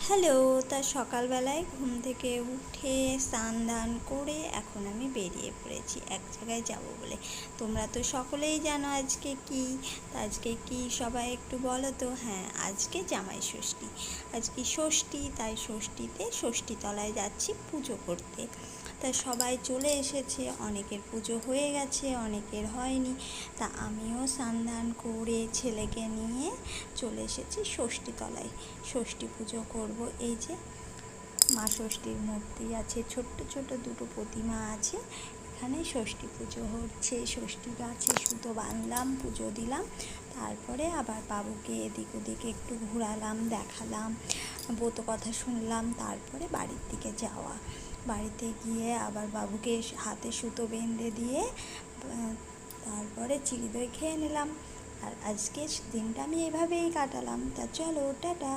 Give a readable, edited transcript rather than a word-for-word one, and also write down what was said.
Hello. তা সকালবেলায় ঘুম থেকে উঠে স্নান দান করে এখন আমি বেরিয়ে পড়েছি এক জায়গায় যাব বলে। তোমরা তো সকলেই জানো আজকে কি। তা আজকে কি সবাই একটু বলো তো। হ্যাঁ, আজকে জামাই ষষ্ঠী। আজকে ষষ্ঠী, তাই ষষ্ঠীতে ষষ্ঠীতলায় যাচ্ছি পুজো করতে। তা সবাই চলে এসেছে, অনেকের পুজো হয়ে গেছে, অনেকের হয়নি। তা আমিও স্নান দান করে ছেলেকে নিয়ে চলে এসেছি ষষ্ঠীতলায় ষষ্ঠী পুজো করব। এই যে মা ষষ্ঠীর মূর্তি আছে, ছোট্ট ছোট দুটো প্রতিমা আছে। এখানে ষষ্ঠী পুজো হচ্ছে। ষষ্ঠী গাছে সুতো বাঁধলাম, পুজো দিলাম, তারপরে আবার বাবুকে এদিক ওদিক একটু ঘোরালাম, দেখালাম, ব্রত কথা শুনলাম, তারপরে বাড়ির দিকে যাওয়া। বাড়িতে গিয়ে আবার বাবুকে হাতে সুতো বেঁধে দিয়ে তারপরে চিড়ি দই খেয়ে নিলাম। আর আজকে দিনটা আমি এভাবেই কাটালাম। তা চলো, টাটা।